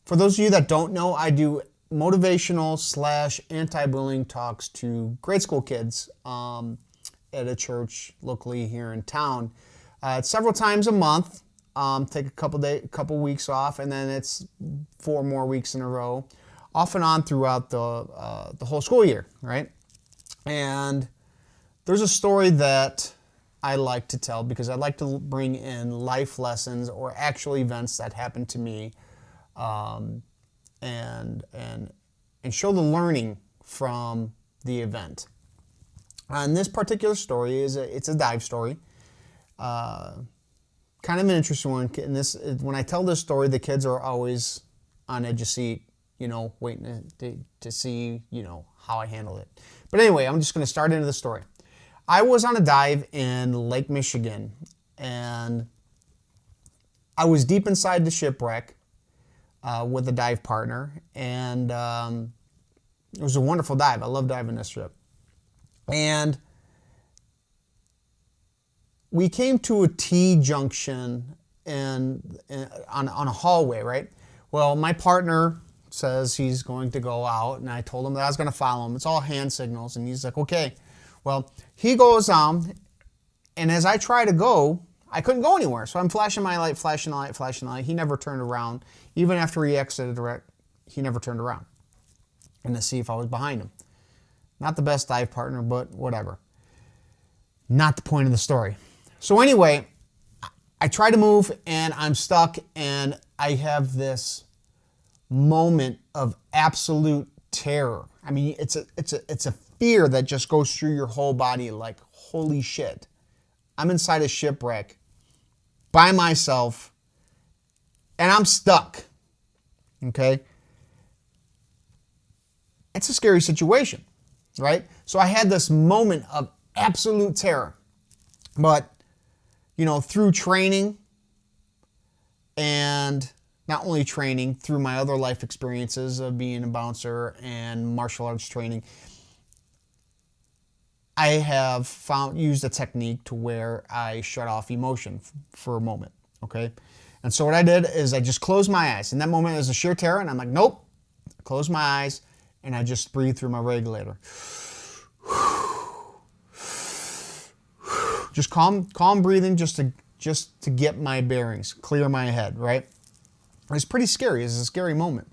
For those of you that don't know, I do motivational / anti-bullying talks to grade school kids at a church locally here in town. It's several times a month. Take a couple weeks off, and then it's 4 more weeks in a row, off and on throughout the whole school year, right? And there's a story that I like to tell because I like to bring in life lessons or actual events that happened to me, and show the learning from the event. And this particular story it's a dive story. Kind of an interesting one. And when I tell this story, the kids are always on edge of seat, waiting to see, how I handle it. But anyway, I'm just going to start into the story. I was on a dive in Lake Michigan, and I was deep inside the shipwreck with a dive partner, and it was a wonderful dive. I love diving this ship. And we came to a T-junction on a hallway, right? Well, my partner says he's going to go out, and I told him that I was going to follow him. It's all hand signals, and he's like, okay. Well, he goes on, and as I try to go, I couldn't go anywhere. So I'm flashing my light, flashing the light, flashing the light. He never turned around. Even after he exited, he never turned around and to see if I was behind him. Not the best dive partner, but whatever. Not the point of the story. So anyway, I try to move, and I'm stuck, and I have this moment of absolute terror. I mean, it's a fear that just goes through your whole body like, holy shit. I'm inside a shipwreck by myself, and I'm stuck. Okay? It's a scary situation, right? So I had this moment of absolute terror. But, through training, and not only training, through my other life experiences of being a bouncer and martial arts training, I have used a technique to where I shut off emotion for a moment, okay? And so what I did is I just closed my eyes. In that moment, it was a sheer terror, and I'm like, nope. Close my eyes, and I just breathe through my regulator. Just calm breathing, just to get my bearings, clear my head, right? It was pretty scary. It was a scary moment.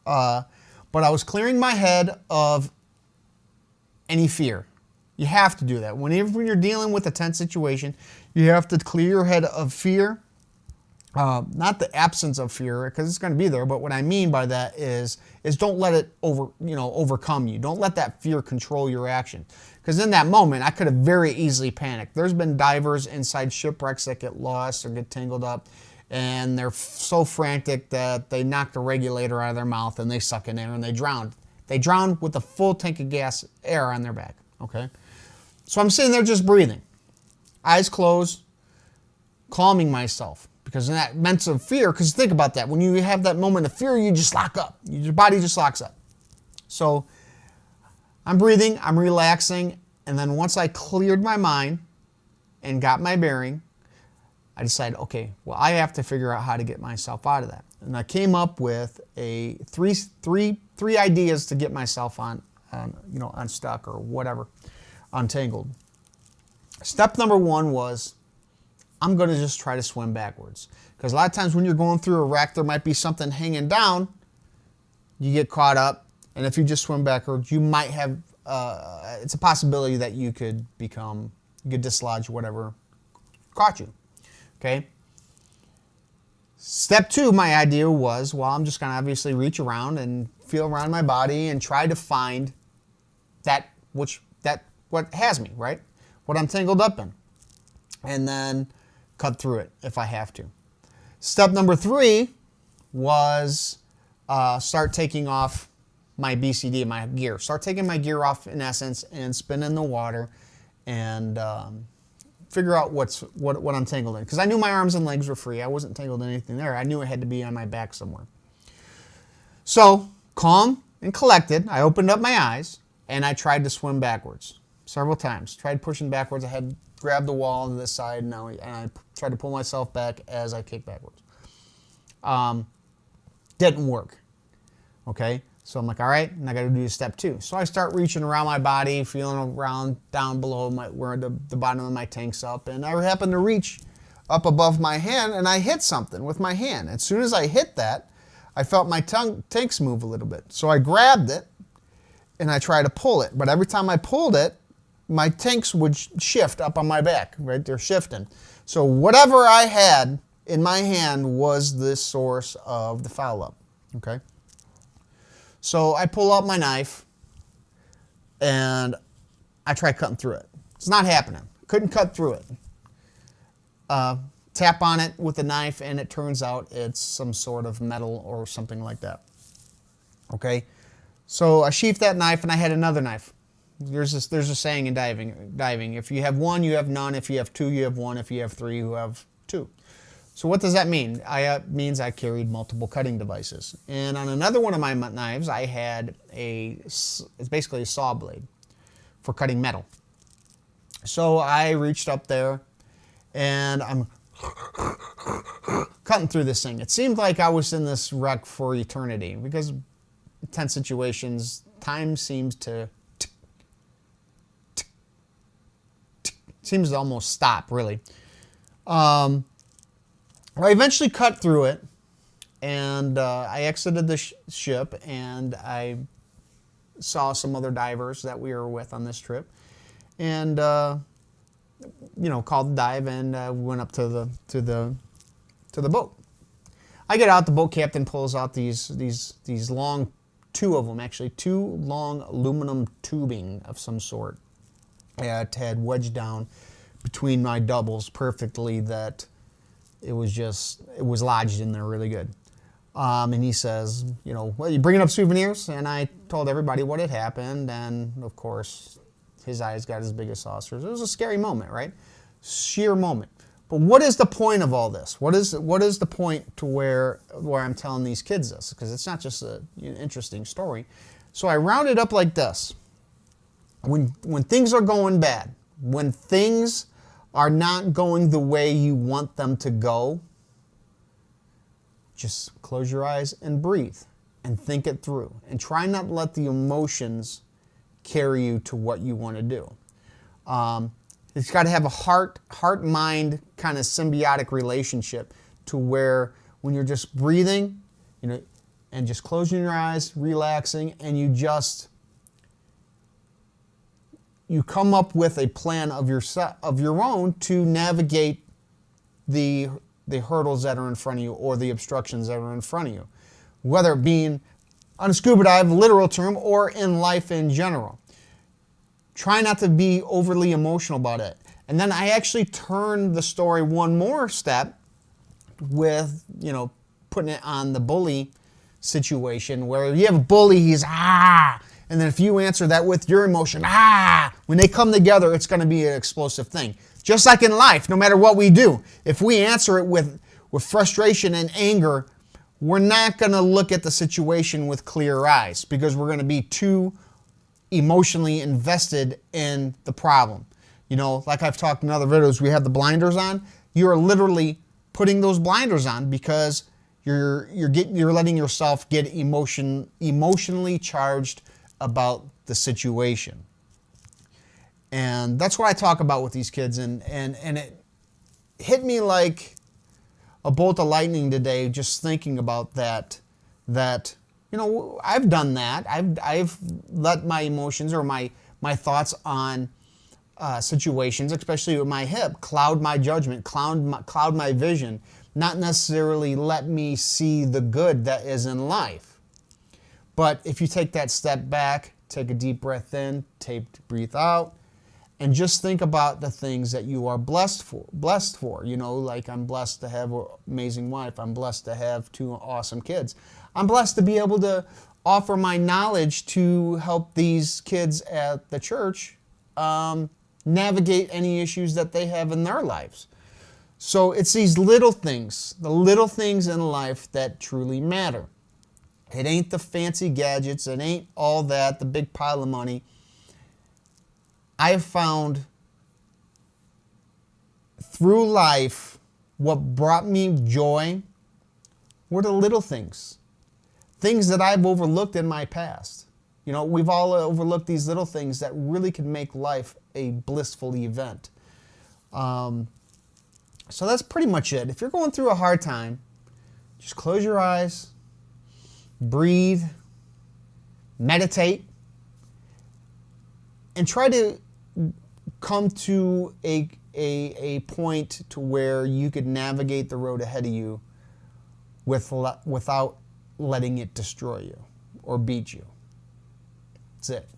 But I was clearing my head of any fear. You have to do that. Whenever you're dealing with a tense situation, you have to clear your head of fear. Not the absence of fear, because it's going to be there, but what I mean by that is don't let it overcome you. Don't let that fear control your action. Because in that moment, I could have very easily panicked. There's been divers inside shipwrecks that get lost or get tangled up, and they're so frantic that they knock the regulator out of their mouth and they suck in air and they drown. They drown with a full tank of air on their back, okay? So I'm sitting there just breathing, eyes closed, calming myself. Because in that mental fear, because think about that, when you have that moment of fear, you just lock up. Your body just locks up. So I'm breathing, I'm relaxing, and then once I cleared my mind and got my bearing, I decided, okay, well, I have to figure out how to get myself out of that. And I came up with three ideas to get myself unstuck or whatever, untangled. Step number 1 was, I'm going to just try to swim backwards. Because a lot of times when you're going through a wreck, there might be something hanging down. You get caught up. And if you just swim backwards, you might have, it's a possibility that you could dislodge whatever caught you. Okay? Step 2, my idea was, well, I'm just going to obviously reach around and feel around my body and try to find what has me, right? What I'm tangled up in. And then cut through it if I have to. Step number 3 was start taking off my BCD, my gear. Start taking my gear off, in essence, and spin in the water and figure out what I'm tangled in. Because I knew my arms and legs were free. I wasn't tangled in anything there. I knew it had to be on my back somewhere. So, calm and collected, I opened up my eyes, and I tried to swim backwards several times. Tried pushing backwards. I had grabbed the wall on this side, and I tried to pull myself back as I kicked backwards. Didn't work. Okay, so I'm like, all right, and I got to do step 2. So I start reaching around my body, feeling around down below where the bottom of my tank's up, and I happen to reach up above my hand, and I hit something with my hand. As soon as I hit that, I felt my tanks move a little bit. So I grabbed it, and I tried to pull it. But every time I pulled it, my tanks would shift up on my back, right? They're shifting. So whatever I had in my hand was the source of the foul up, okay? So I pull out my knife, and I try cutting through it. It's not happening. Couldn't cut through it. Tap on it with a knife, and it turns out it's some sort of metal or something like that. Okay, so I sheathed that knife, and I had another knife. There's a saying in diving: if you have one, you have none. If you have two, you have one. If you have three, you have two. So what does that mean? It means I carried multiple cutting devices. And on another one of my knives, I had it's basically a saw blade for cutting metal. So I reached up there, and I'm cutting through this thing. It seemed like I was in this wreck for eternity, because in tense situations, time seems to almost stop, really. I eventually cut through it, and I exited the ship, and I saw some other divers that we were with on this trip, and called the dive, and went up to the boat. I get out, the boat captain pulls out these long, two long aluminum tubing of some sort. It had wedged down between my doubles perfectly, that it was lodged in there really good. And he says, well, you bringing up souvenirs? And I told everybody what had happened, and of course, his eyes got as big as saucers. It was a scary moment, right? Sheer moment. But what is the point of all this? What is the point to where I'm telling these kids this? Because it's not just an interesting story. So I round it up like this. When things are going bad, when things are not going the way you want them to go, just close your eyes and breathe and think it through, and try not to let the emotions carry you to what you want to do. It's got to have a heart-mind kind of symbiotic relationship, to where when you're just breathing, and just closing your eyes, relaxing, and you come up with a plan of your own to navigate the hurdles that are in front of you, or the obstructions that are in front of you, whether it being on a scuba dive, literal term, or in life in general. Try not to be overly emotional about it. And then I actually turned the story one more step with, putting it on the bully situation, where you have a bully, he's and then if you answer that with your emotion, when they come together, it's going to be an explosive thing. Just like in life, no matter what we do, if we answer it with frustration and anger, we're not going to look at the situation with clear eyes, because we're going to be too emotionally invested in the problem. Like I've talked in other videos, we have the blinders on. You're literally putting those blinders on, because you're letting yourself get emotionally charged about the situation. And that's what I talk about with these kids, and it hit me like a bolt of lightning today, just thinking about that I've done that. I've let my emotions or my thoughts on situations, especially with my hip, cloud my judgment, cloud my vision, not necessarily let me see the good that is in life. But if you take that step back, take a deep breath in, breathe out, and just think about the things that you are blessed for. Like I'm blessed to have an amazing wife. I'm blessed to have 2 awesome kids. I'm blessed to be able to offer my knowledge to help these kids at the church navigate any issues that they have in their lives. So it's these little things, the little things in life that truly matter. It ain't the fancy gadgets. It ain't all that, the big pile of money. I have found through life what brought me joy were the little things. things that I've overlooked in my past. You know, we've all overlooked these little things that really can make life a blissful event. So that's pretty much it. If you're going through a hard time, just close your eyes, breathe, meditate, and try to come to a point to where you could navigate the road ahead of you without letting it destroy you or beat you. That's it.